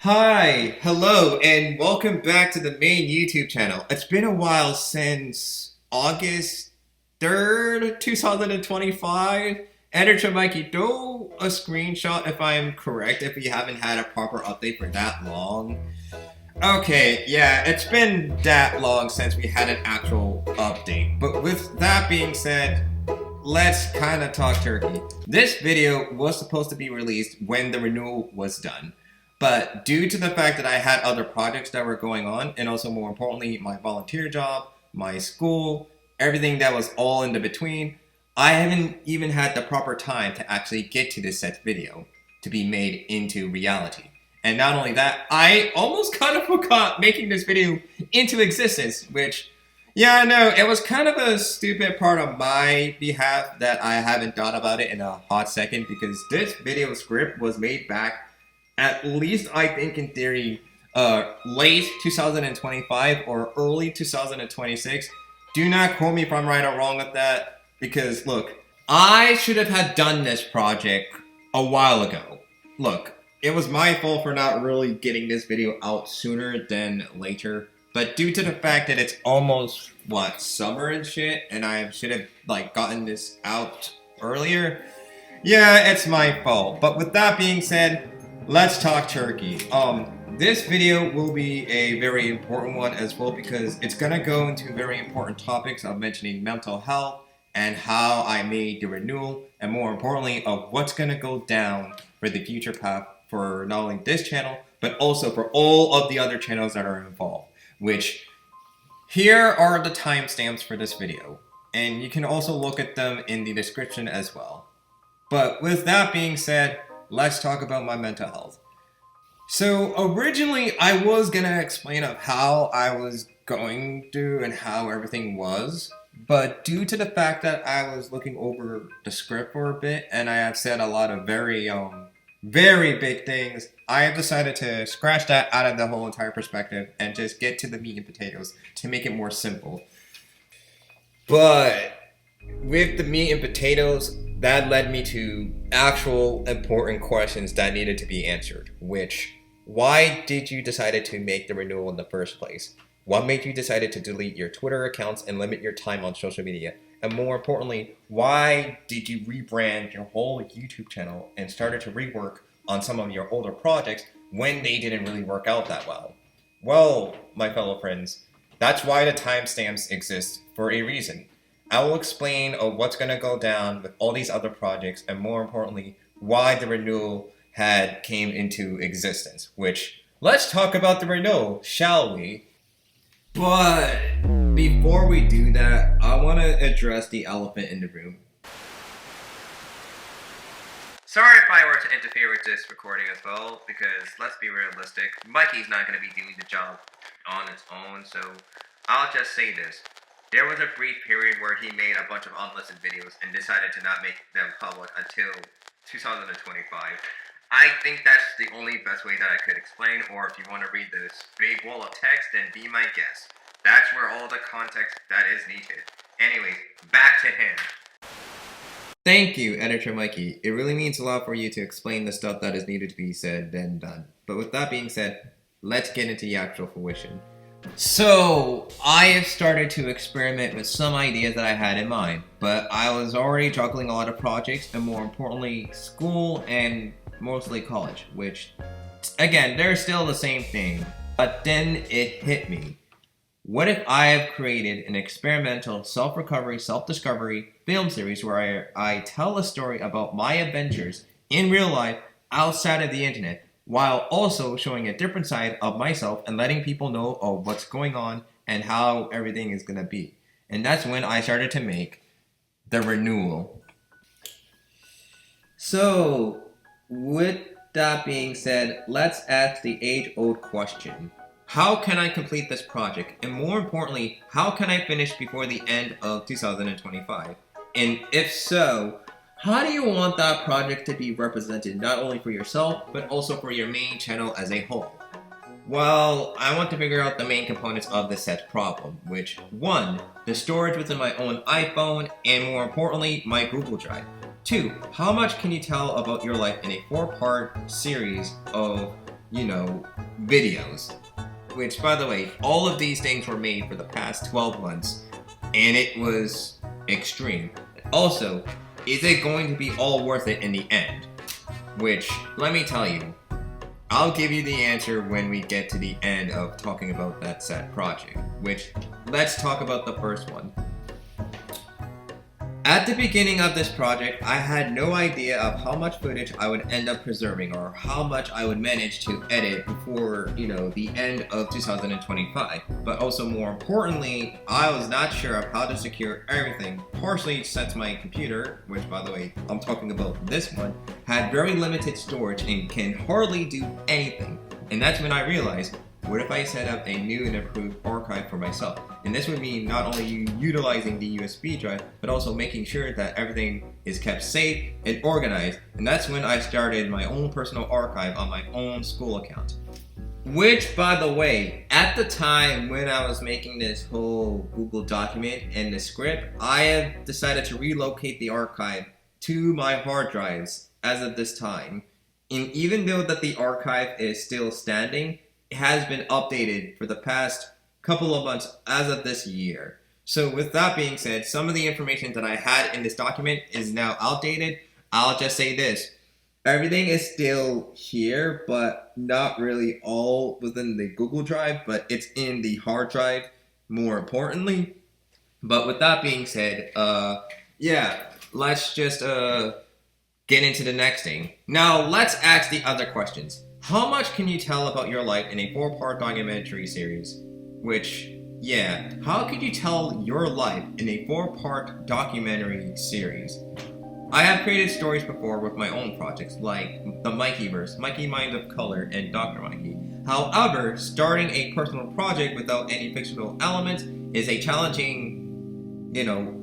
Hi, hello, and welcome back to the main YouTube channel. It's been a while since August 3rd, 2025. Editor Mikey, do a screenshot if I am correct, if you haven't had a proper update for that long. Okay, yeah, it's been that long since we had an actual update. But with that being said, let's kind of talk turkey. This video was supposed to be released when the renewal was done. But due to the fact that I had other projects that were going on, and also more importantly, my volunteer job, my school, everything that was all in the between, I haven't even had the proper time to actually get to this set video to be made into reality. And not only that, I almost kind of forgot making this video into existence, which, yeah, no, it was kind of a stupid part on my behalf that I haven't thought about it in a hot second, because this video script was made back at least, I think, in theory, late 2025 or early 2026. Do not quote me if I'm right or wrong with that, because, look, I should have had done this project a while ago. Look, it was my fault for not really getting this video out sooner than later, but due to the fact that it's almost, summer and shit, and I should have, gotten this out earlier, yeah, it's my fault. But with that being said, let's talk turkey. This video will be a very important one as well, because it's gonna go into very important topics of mentioning mental health and how I made the renewal, and more importantly, of what's gonna go down for the future path for not only this channel, but also for all of the other channels that are involved, which here are the timestamps for this video, and you can also look at them in the description as well. But with that being said, let's talk about my mental health. So originally I was gonna explain of how I was going through and how everything was, but due to the fact that I was looking over the script for a bit and I have said a lot of very big things, I have decided to scratch that out of the whole entire perspective and just get to the meat and potatoes to make it more simple. But with the meat and potatoes, that led me to actual important questions that needed to be answered, which, why did you decide to make the renewal in the first place? What made you decide to delete your Twitter accounts and limit your time on social media? And more importantly, why did you rebrand your whole YouTube channel and started to rework on some of your older projects when they didn't really work out that well? Well, my fellow friends, that's why the timestamps exist for a reason. I will explain what's going to go down with all these other projects, and more importantly, why the renewal came into existence. Which, let's talk about the renewal, shall we? But before we do that, I want to address the elephant in the room. Sorry if I were to interfere with this recording as well, because let's be realistic, Mikey's not going to be doing the job on its own, so I'll just say this. There was a brief period where he made a bunch of unlisted videos and decided to not make them public until 2025. I think that's the only best way that I could explain, or if you want to read this big wall of text, then be my guest. That's where all the context that is needed. Anyways, back to him. Thank you, Editor Mikey. It really means a lot for you to explain the stuff that is needed to be said and done. But with that being said, let's get into the actual fruition. So, I have started to experiment with some ideas that I had in mind, but I was already juggling a lot of projects, and more importantly, school and mostly college, which, again, they're still the same thing. But then it hit me. What if I have created an experimental self-recovery, self-discovery film series where I tell a story about my adventures in real life outside of the internet, while also showing a different side of myself and letting people know of what's going on and how everything is going to be. And that's when I started to make the renewal. So, with that being said, let's ask the age-old question. How can I complete this project? And more importantly, how can I finish before the end of 2025? And if so, how do you want that project to be represented, not only for yourself, but also for your main channel as a whole? Well, I want to figure out the main components of the set problem, which, 1, the storage within my own iPhone, and more importantly, my Google Drive. 2, how much can you tell about your life in a 4-part series of videos. Which, by the way, all of these things were made for the past 12 months, and it was extreme. Also, is it going to be all worth it in the end? Which, let me tell you, I'll give you the answer when we get to the end of talking about that set project. Which, let's talk about the first one. At the beginning of this project, I had no idea of how much footage I would end up preserving or how much I would manage to edit before, the end of 2025. But also more importantly, I was not sure of how to secure everything, partially since my computer, which by the way, I'm talking about this one, had very limited storage and can hardly do anything. And that's when I realized, what if I set up a new and improved archive for myself? And this would mean not only utilizing the USB drive, but also making sure that everything is kept safe and organized. And that's when I started my own personal archive on my own school account. Which, by the way, at the time when I was making this whole Google document and the script, I have decided to relocate the archive to my hard drives as of this time. And even though that the archive is still standing, it has been updated for the past couple of months as of this year. So with that being said, some of the information that I had in this document is now outdated. I'll just say this. Everything is still here, but not really all within the Google Drive, but it's in the hard drive more importantly. But with that being said, let's just get into the next thing. Now let's ask the other questions. How much can you tell about your life in a 4-part documentary series? How could you tell your life in a 4-part documentary series? I have created stories before with my own projects, like the Mikeyverse, Mikey Mind of Color, and Dr. Mikey. However, starting a personal project without any fictional elements is a challenging,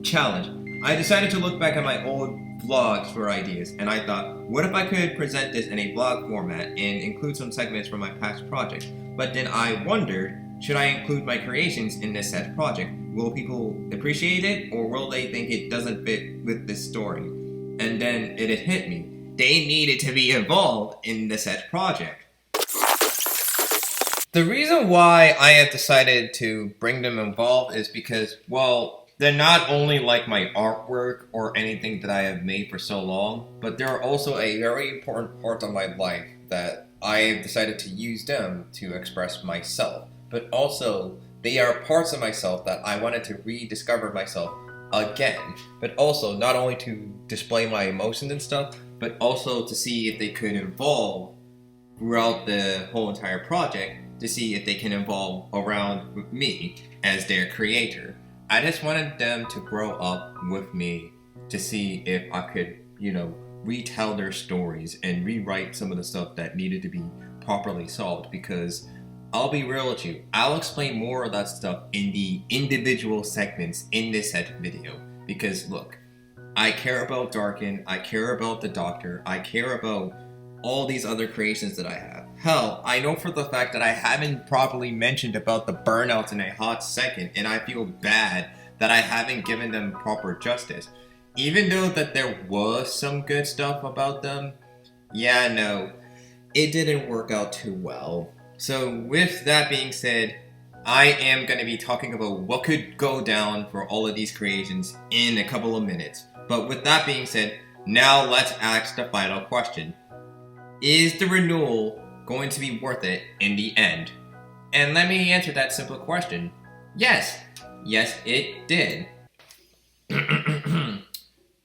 challenge. I decided to look back at my old vlogs for ideas, and I thought, what if I could present this in a vlog format and include some segments from my past projects? But then I wondered, should I include my creations in this set project? Will people appreciate it, or will they think it doesn't fit with this story? And then it had hit me. They needed to be involved in the set project. The reason why I have decided to bring them involved is because, they're not only like my artwork or anything that I have made for so long, but they're also a very important part of my life that I have decided to use them to express myself. But also, they are parts of myself that I wanted to rediscover myself again. But also, not only to display my emotions and stuff, but also to see if they could evolve throughout the whole entire project, to see if they can evolve around with me as their creator. I just wanted them to grow up with me to see if I could, retell their stories and rewrite some of the stuff that needed to be properly solved, because I'll be real with you, I'll explain more of that stuff in the individual segments in this set video. Because look, I care about Darken, I care about the Doctor, I care about all these other creations that I have. Hell, I know for the fact that I haven't properly mentioned about the burnouts in a hot second, and I feel bad that I haven't given them proper justice. Even though that there was some good stuff about them, it didn't work out too well. So with that being said, I am going to be talking about what could go down for all of these creations in a couple of minutes. But with that being said, now let's ask the final question. Is the renewal going to be worth it in the end? And let me answer that simple question. Yes, it did.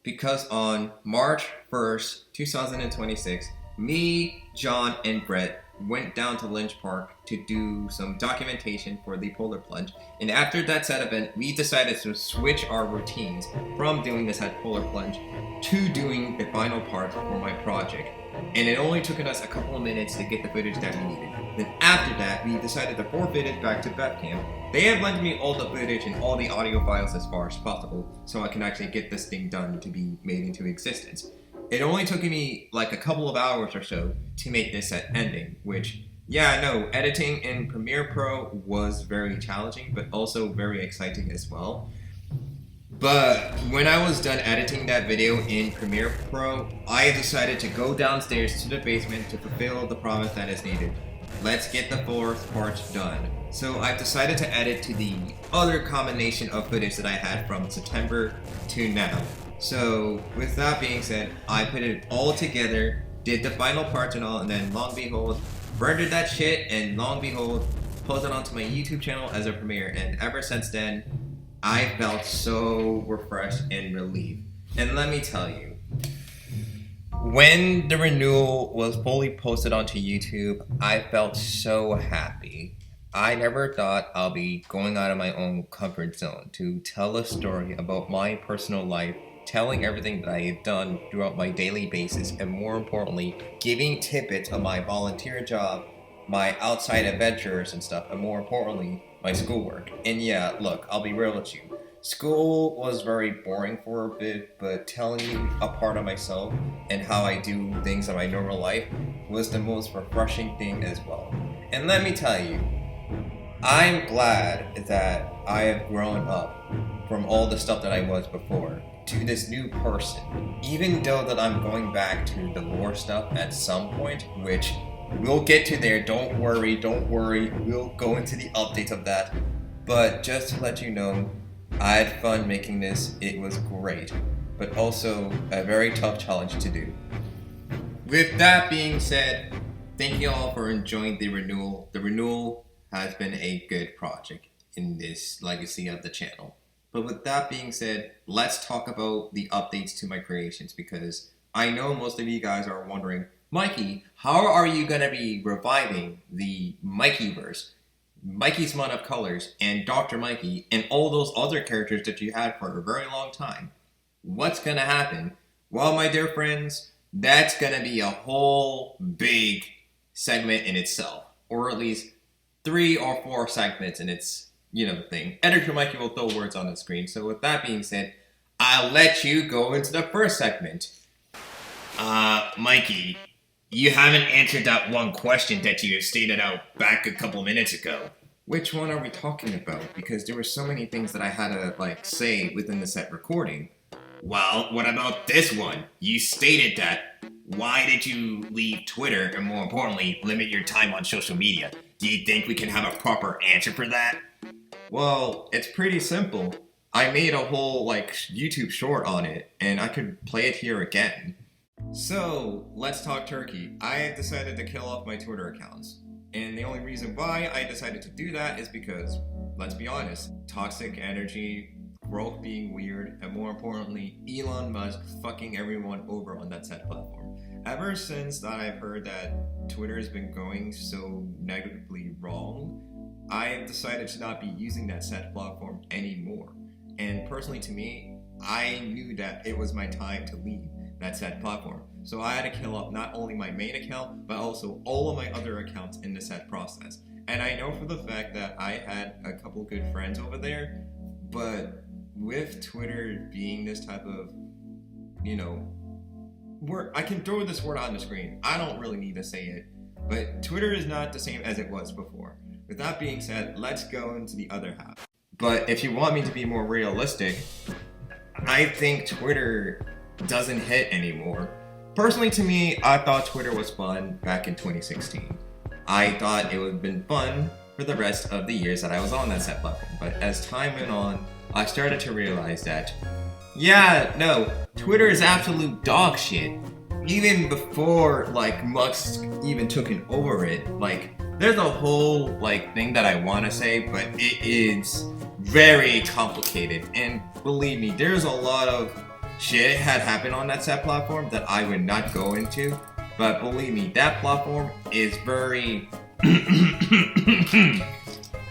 Because on March 1st, 2026, me, John, and Brett went down to Lynch Park to do some documentation for the Polar Plunge. And after that said event, we decided to switch our routines from doing this at Polar Plunge to doing the final part for my project. And it only took us a couple of minutes to get the footage that we needed. Then after that, we decided to forfeit it back to Bepcam. They have lent me all the footage and all the audio files as far as possible, so I can actually get this thing done to be made into existence. It only took me like a couple of hours or so to make this set ending, which, editing in Premiere Pro was very challenging, but also very exciting as well. But when I was done editing that video in Premiere Pro, I decided to go downstairs to the basement to fulfill the promise that is needed. let's get the 4th part done. So I've decided to add it to the other combination of footage that I had from September to now. So with that being said, I put it all together, did the final parts and all, and then long behold, rendered that shit, and long behold, posted onto my YouTube channel as a premiere. And ever since then, I felt so refreshed and relieved. And let me tell you, when the Renewal was fully posted onto YouTube, I felt so happy. I never thought I'll be going out of my own comfort zone to tell a story about my personal life, telling everything that I have done throughout my daily basis, and more importantly, giving tidbits of my volunteer job, my outside adventures and stuff, and more importantly, my schoolwork. And yeah, look, I'll be real with you. School was very boring for a bit, but telling you a part of myself and how I do things in my normal life was the most refreshing thing as well. And let me tell you, I'm glad that I have grown up from all the stuff that I was before to this new person. Even though that I'm going back to the lore stuff at some point, which we'll get to there, don't worry, we'll go into the updates of that. But just to let you know, I had fun making this, it was great, but also a very tough challenge to do. With that being said, thank you all for enjoying the Renewal. The Renewal has been a good project in this legacy of the channel. But with that being said, let's talk about the updates to my creations, because I know most of you guys are wondering, Mikey, how are you going to be reviving the Mikeyverse? Mikey's Month of Colors, and Dr. Mikey, and all those other characters that you had for a very long time. What's gonna happen? Well, my dear friends, that's gonna be a whole big segment in itself. Or at least 3 or 4 segments in its, thing. Editor Mikey will throw words on the screen. So with that being said, I'll let you go into the first segment. Mikey, you haven't answered that one question that you stated out back a couple minutes ago. Which one are we talking about? Because there were so many things that I had to, say within the set recording. Well, what about this one? You stated that. Why did you leave Twitter, and more importantly, limit your time on social media? Do you think we can have a proper answer for that? Well, it's pretty simple. I made a whole, YouTube short on it, and I could play it here again. So, let's talk turkey. I decided to kill off my Twitter accounts. And the only reason why I decided to do that is because, let's be honest, toxic energy, growth being weird, and more importantly, Elon Musk fucking everyone over on that said platform. Ever since that I've heard that Twitter has been going so negatively wrong, I decided to not be using that said platform anymore. And personally to me, I knew that it was my time to leave that said platform. So I had to kill off not only my main account, but also all of my other accounts in the said process. And I know for the fact that I had a couple good friends over there, but with Twitter being this type of, I can throw this word on the screen. I don't really need to say it, but Twitter is not the same as it was before. With that being said, let's go into the other half. But if you want me to be more realistic, I think Twitter doesn't hit anymore. Personally to me, I thought Twitter was fun back in 2016. I thought it would have been fun for the rest of the years that I was on that set platform. But as time went on, I started to realize that, Twitter is absolute dog shit. Even before, Musk even took it over it, there's a whole, thing that I want to say, but it is very complicated. And believe me, there's a lot of shit had happened on that set platform that I would not go into, but believe me, that platform is very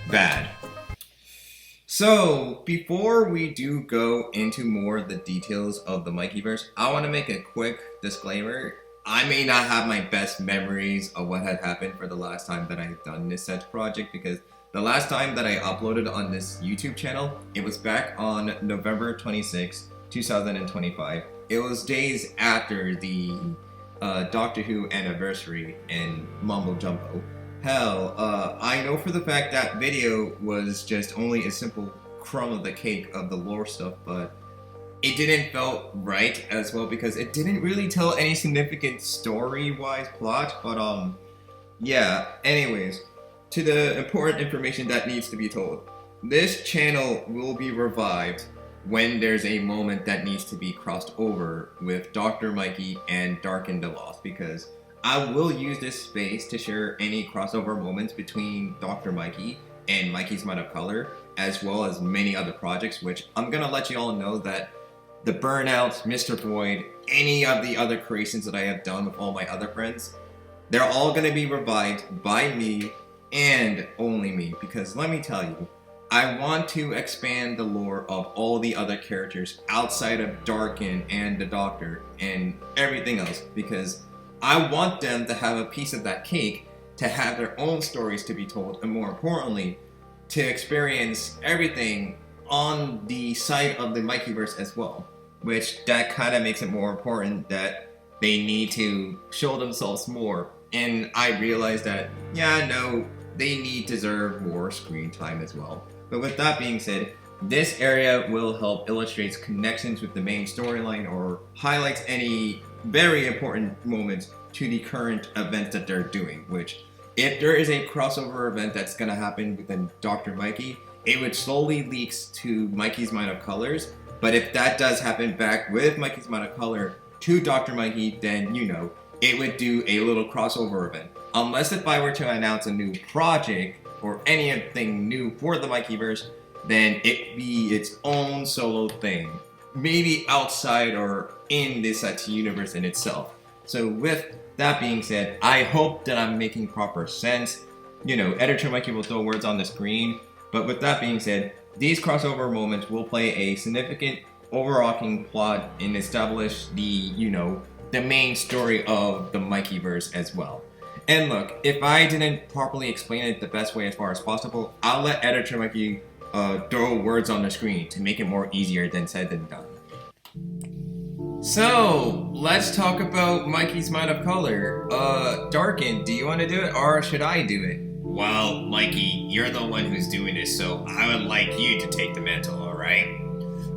bad. So, before we do go into more of the details of the Mikeyverse, I want to make a quick disclaimer. I may not have my best memories of what had happened for the last time that I've done this set project, because the last time that I uploaded on this YouTube channel, it was back on November 26th, 2025. It was days after the Doctor Who anniversary in Mumbo Jumbo. Hell, I know for the fact that video was just only a simple crumb of the cake of the lore stuff, but it didn't felt right as well because it didn't really tell any significant story-wise plot, but Yeah, anyways, to the important information that needs to be told. This channel will be revived when there's a moment that needs to be crossed over with Dr. Mikey and Darken the Lost, because I will use this space to share any crossover moments between Dr. Mikey and Mikey's Mind of Color, as well as many other projects, which I'm gonna let you all know that the Burnout, Mr. Void, any of the other creations that I have done with all my other friends, they're all going to be revived by me and only me, because let me tell you, I want to expand the lore of all the other characters outside of Darken and the Doctor and everything else, because I want them to have a piece of that cake, to have their own stories to be told, and more importantly, to experience everything on the side of the Mikeyverse as well, which that kind of makes it more important that they need to show themselves more. And I realized that, yeah, no, they deserve more screen time as well. But with that being said, this area will help illustrate connections with the main storyline or highlights any very important moments to the current events that they're doing, which if there is a crossover event that's going to happen within Dr. Mikey, it would slowly leaks to Mikey's Mind of Colors. But if that does happen back with Mikey's Mind of Color to Dr. Mikey, then, you know, it would do a little crossover event. Unless if I were to announce a new project or anything new for the Mikeyverse, then it'd be its own solo thing. Maybe outside or in this universe in itself. So with that being said, I hope that I'm making proper sense. You know, Editor Mikey will throw words on the screen. But with that being said, these crossover moments will play a significant overarching plot and establish the, you know, the main story of the Mikeyverse as well. And look, if I didn't properly explain it the best way as far as possible, I'll let Editor Mikey throw words on the screen to make it more easier than said than done. So, let's talk about Mikey's Mind of Color. Darken, do you want to do it or should I do it? Well, Mikey, you're the one who's doing this, so I would like you to take the mantle, alright?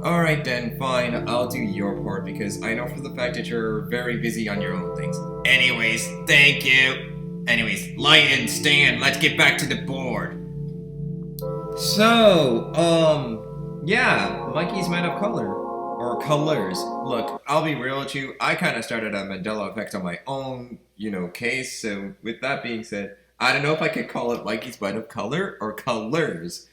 Alright then, fine, I'll do your part because I know for the fact that you're very busy on your own things. Anyways, thank you. Anyways, light and stand, let's get back to the board. So, yeah, Mikey's Mind of Color. Or Colors. Look, I'll be real with you, I kind of started a Mandela effect on my own, you know, case, so with that being said, I don't know if I could call it Mikey's Mind of Color or Colors.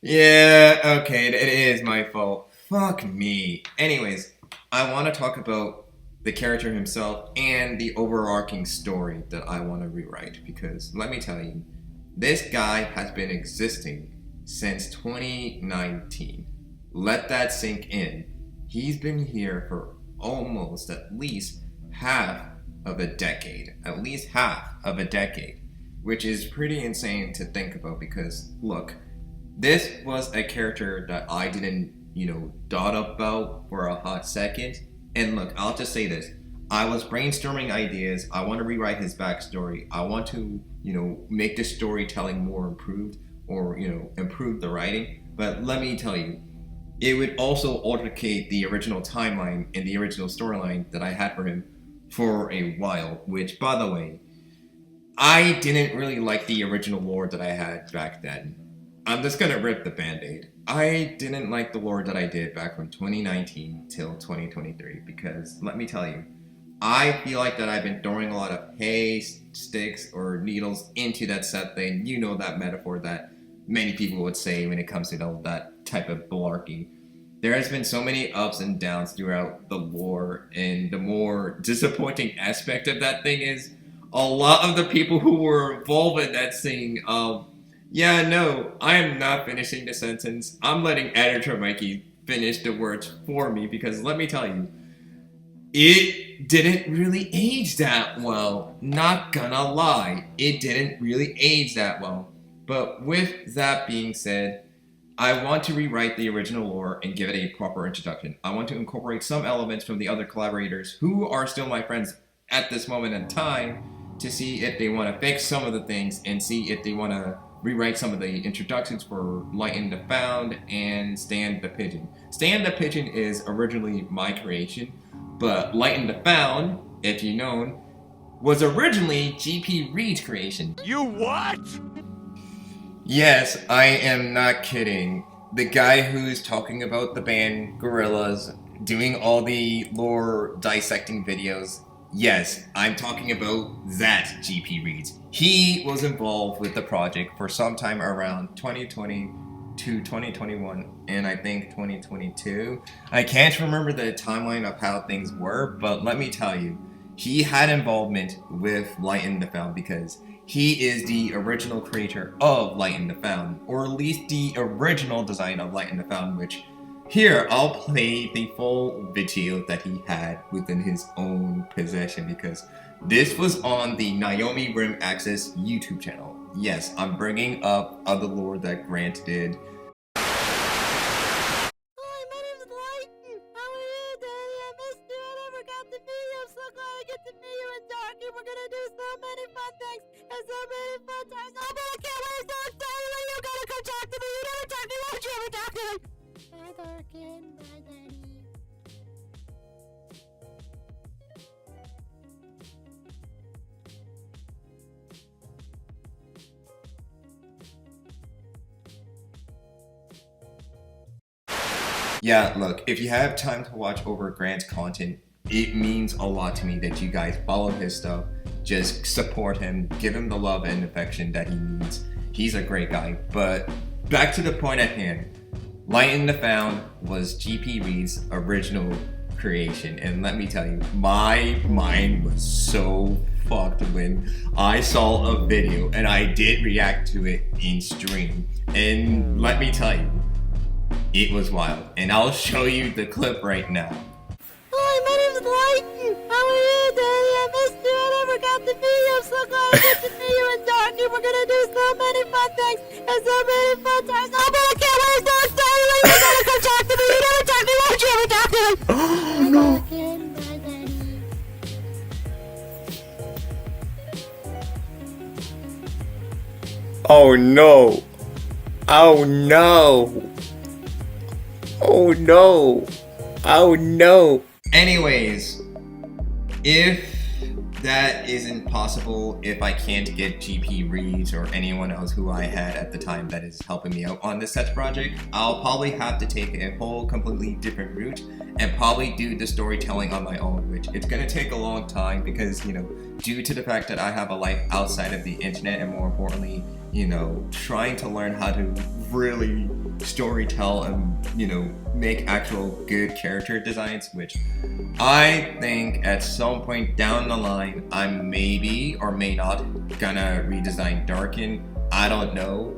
Yeah, okay, it is my fault. Fuck me. Anyways, I want to talk about the character himself and the overarching story that I want to rewrite, because let me tell you, this guy has been existing since 2019. Let that sink in. He's been here for almost at least half of a decade. At least half of a decade. Which is pretty insane to think about because, look, this was a character that I didn't, you know, thought about for a hot second. And look, I'll just say this. I was brainstorming ideas. I want to rewrite his backstory. I want to, you know, make the storytelling more improved or, you know, improve the writing. But let me tell you, it would also altercate the original timeline and the original storyline that I had for him for a while, which, by the way, I didn't really like the original lore that I had back then. I'm just gonna rip the band-aid. I didn't like the lore that I did back from 2019 till 2023 because, let me tell you, I feel like that I've been throwing a lot of hay, sticks, or needles into that set thing. You know that metaphor that many people would say when it comes to that type of malarkey. There has been so many ups and downs throughout the lore, and the more disappointing aspect of that thing is a lot of the people who were involved in that thing, yeah, no, I am not finishing the sentence. I'm letting Editor Mikey finish the words for me because let me tell you, it didn't really age that well. Not gonna lie, it didn't really age that well. But with that being said, I want to rewrite the original lore and give it a proper introduction. I want to incorporate some elements from the other collaborators who are still my friends at this moment in time to see if they want to fix some of the things and see if they want to rewrite some of the introductions for Lighten the Found and Stand the Pigeon. Stand the Pigeon is originally my creation, but Lighten the Found, if you know, was originally GP Reed's creation. You what? Yes, I am not kidding. The guy who's talking about the band Gorillaz, doing all the lore dissecting videos. Yes, I'm talking about that GP Reeds. He was involved with the project for some time around 2020 to 2021, and I think 2022. I can't remember the timeline of how things were, but let me tell you, he had involvement with Light in the Found because he is the original creator of Light in the Found, or at least the original design of Light in the Found, which here I'll play the full video that he had within his own possession because this was on the Naomi Rim Access YouTube channel. Yes, I'm bringing up other lore that Grant did. Hi, my name's Lighten. How are you, Daddy? I missed you. I never got to meet you. I'm so glad I get to meet you in dark, and we're gonna do so many fun things and so many fun times. Oh, but I can't wait so excited when you gotta come talk to me. You never talk to me. Won't you ever talk to me? Bye, Darkin. Bye, Daddy. Yeah, look, if you have time to watch over Grant's content, it means a lot to me that you guys follow his stuff. Just support him, give him the love and affection that he needs. He's a great guy. But back to the point at hand. Light in the Found was GP Reed's original creation, and let me tell you, my mind was so fucked when I saw a video and I did react to it in stream. And let me tell you, it was wild, and I'll show you the clip right now. Hi, my name's Lighten. How are you, Daddy? I missed you. I never got to meet you. I'm so glad I get to meet you in dark, and we're gonna do so many fun things and so many fun times. Oh, but I can't wait so excited when you gotta come talk to me. You never talk to me. Won't you ever talk to me? Oh, no. Bye, Daddy. Oh no! Oh no! Oh no! Oh no! Anyways, if that isn't possible, if I can't get GP Reeds or anyone else who I had at the time that is helping me out on this sets project, I'll probably have to take a whole completely different route and probably do the storytelling on my own, which it's gonna take a long time because, you know, due to the fact that I have a life outside of the internet and more importantly, you know, trying to learn how to really storytell and, you know, make actual good character designs, which I think at some point down the line, I'm maybe or may not gonna redesign Darkin. I don't know.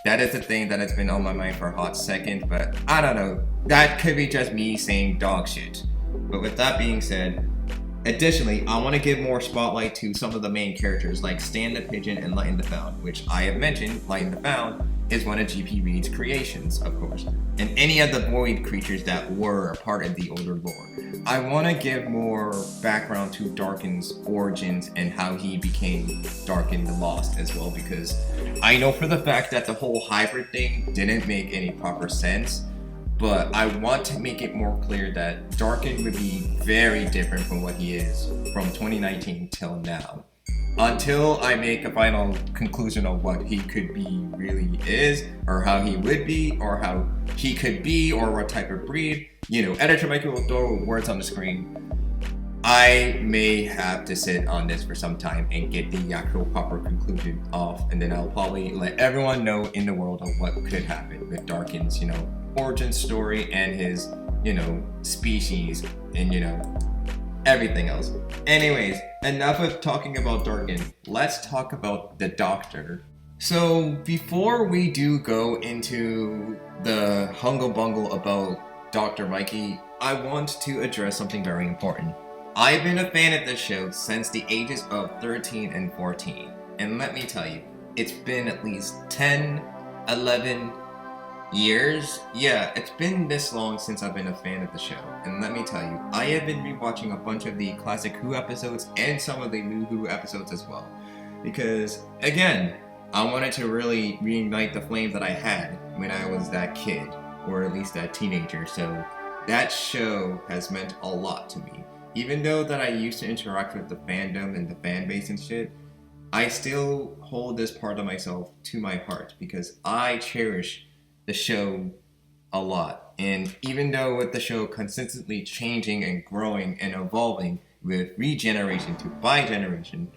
That is the thing that has been on my mind for a hot second, but I don't know. That could be just me saying dog shit. But with that being said, additionally, I want to give more spotlight to some of the main characters like Stan the Pigeon and Light in the Found, which I have mentioned. Light in the Found is one of GP Reed's creations, of course, and any of the void creatures that were a part of the older lore. I want to give more background to Darkin's origins and how he became Darkin the Lost as well, because I know for the fact that the whole hybrid thing didn't make any proper sense, but I want to make it more clear that Darkin would be very different from what he is from 2019 till now. Until I make a final conclusion of what he could be really is, or how he would be, or how he could be, or what type of breed, you know, Editor Mikey will throw words on the screen. I may have to sit on this for some time and get the actual proper conclusion off, and then I'll probably let everyone know in the world of what could happen with Darkin's, you know, origin story and his, you know, species and, you know, everything else. Anyways, enough of talking about Darkin. Let's talk about the Doctor. So before we do go into the hungle bungle about Dr. Mikey, I want to address something very important. I've been a fan of this show since the ages of 13 and 14. And let me tell you, it's been at least 10, 11 years? Yeah, it's been this long since I've been a fan of the show. And let me tell you, I have been rewatching a bunch of the classic Who episodes and some of the new Who episodes as well. Because, again, I wanted to really reignite the flame that I had when I was that kid, or at least that teenager. So that show has meant a lot to me. even though that I used to interact with the fandom and the fan base and shit, I still hold this part of myself to my heart because I cherish the show a lot. And even though with the show consistently changing and growing and evolving with regeneration to bi-generation,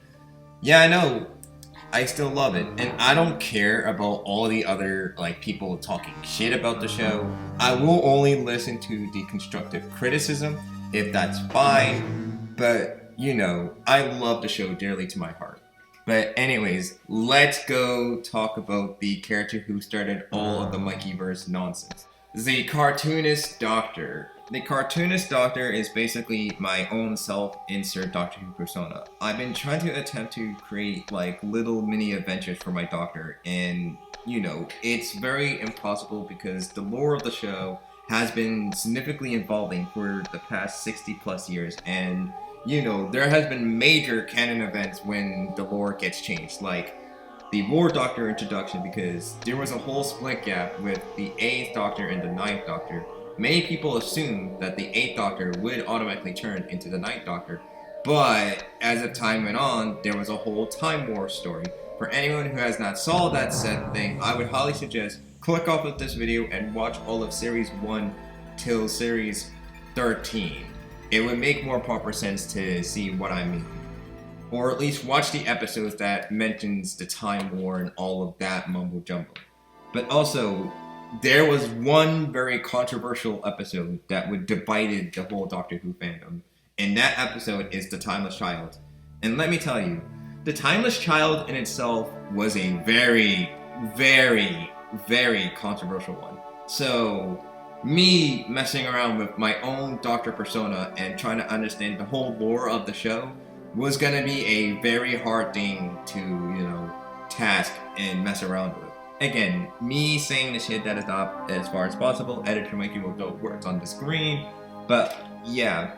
yeah, I know, I still love it. And I don't care about all the other like people talking shit about the show. I will only listen to the constructive criticism if that's fine. But, you know, I love the show dearly to my heart. But anyways, let's go talk about the character who started all of the Mikeyverse nonsense. The Cartoonist Doctor. The Cartoonist Doctor is basically my own self-insert Doctor Who persona. I've been trying to attempt to create like little mini adventures for my Doctor, and you know, it's very impossible because the lore of the show has been significantly evolving for the past 60 plus years, and you know, there has been major canon events when the lore gets changed, like the War Doctor introduction, because there was a whole split gap with the 8th Doctor and the 9th Doctor. Many people assumed that the 8th Doctor would automatically turn into the 9th Doctor, but as the time went on, there was a whole Time War story. For anyone who has not saw that said thing, I would highly suggest click off of this video and watch all of Series 1 till Series 13. It would make more proper sense to see what I mean. Or at least watch the episodes that mentions the Time War and all of that mumbo jumbo. But also, there was one very controversial episode that would divided the whole Doctor Who fandom, and that episode is The Timeless Child. And let me tell you, The Timeless Child in itself was a very, very, very controversial one. So, me messing around with my own Doctor persona and trying to understand the whole lore of the show was gonna be a very hard thing to, you know, task and mess around with. Again, me saying the shit that is not as far as possible, editor Mikey will go works on the screen, but yeah,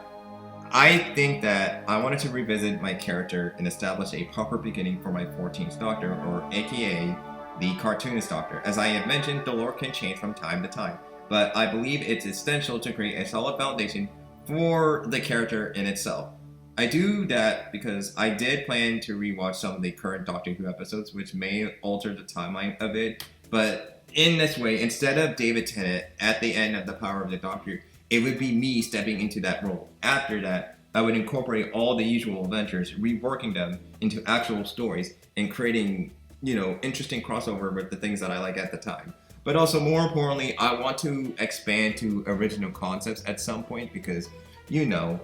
I think that I wanted to revisit my character and establish a proper beginning for my 14th Doctor, or aka the Cartoonist Doctor. As I have mentioned, the lore can change from time to time, but I believe it's essential to create a solid foundation for the character in itself. I do that because I did plan to rewatch some of the current Doctor Who episodes, which may alter the timeline a bit, but in this way, instead of David Tennant at the end of The Power of the Doctor, it would be me stepping into that role. After that, I would incorporate all the usual adventures, reworking them into actual stories, and creating, you know, interesting crossover with the things that I like at the time. But also, more importantly, I want to expand to original concepts at some point because, you know,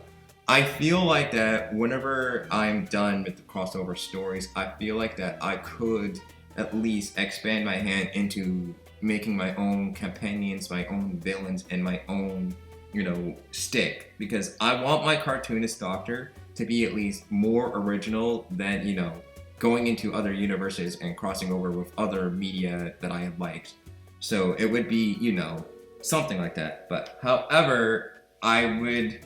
I feel like that whenever I'm done with the crossover stories, I feel like that I could at least expand my hand into making my own companions, my own villains, and my own, you know, stick. Because I want my Cartoonist Doctor to be at least more original than, you know, going into other universes and crossing over with other media that I have liked. So it would be, you know, something like that. But however, I want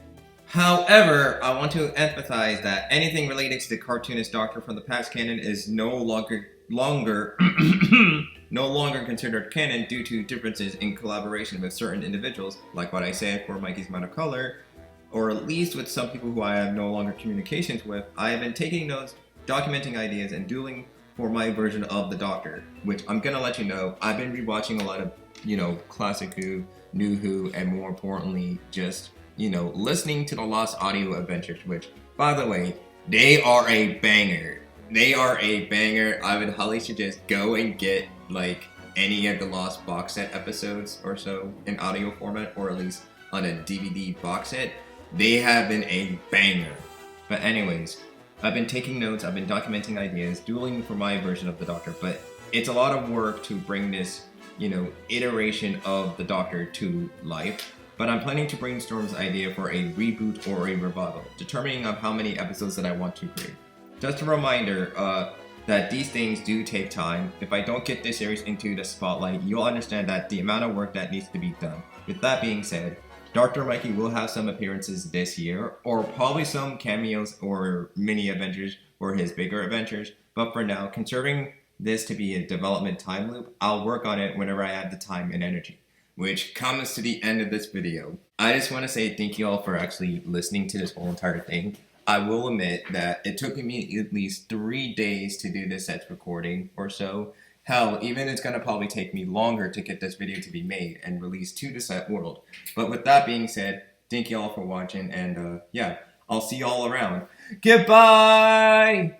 to emphasize that anything related to the Cartoonist Doctor from the past canon is no longer considered canon due to differences in collaboration with certain individuals, like what I said for Mikey's Color, or at least with some people who I have no longer communications with. I have been taking notes, documenting ideas, and dueling for my version of the Doctor, which I'm gonna let you know, I've been rewatching a lot of, you know, classic Who, new Who, and more importantly, just, you know, listening to the Lost Audio Adventures, which, by the way, they are a banger. They are a banger. I would highly suggest go and get, like, any of the Lost box set episodes or so in audio format, or at least on a DVD box set. They have been a banger. But anyways, I've been taking notes, I've been documenting ideas, dueling for my version of the Doctor, but it's a lot of work to bring this, you know, iteration of the Doctor to life. But I'm planning to brainstorm this idea for a reboot or a revival, determining on how many episodes that I want to create. Just a reminder that these things do take time. If I don't get this series into the spotlight, you'll understand that the amount of work that needs to be done. With that being said, Dr. Mikey will have some appearances this year, or probably some cameos or mini adventures for his bigger adventures. But for now, considering this to be a development time loop, I'll work on it whenever I have the time and energy. which comes to the end of this video. I just want to say thank you all for actually listening to this whole entire thing. I will admit that it took me at least 3 days to do this sets recording or so. Hell, even it's gonna probably take me longer to get this video to be made and released to the set world. But with that being said, thank you all for watching, and yeah, I'll see you all around. Goodbye!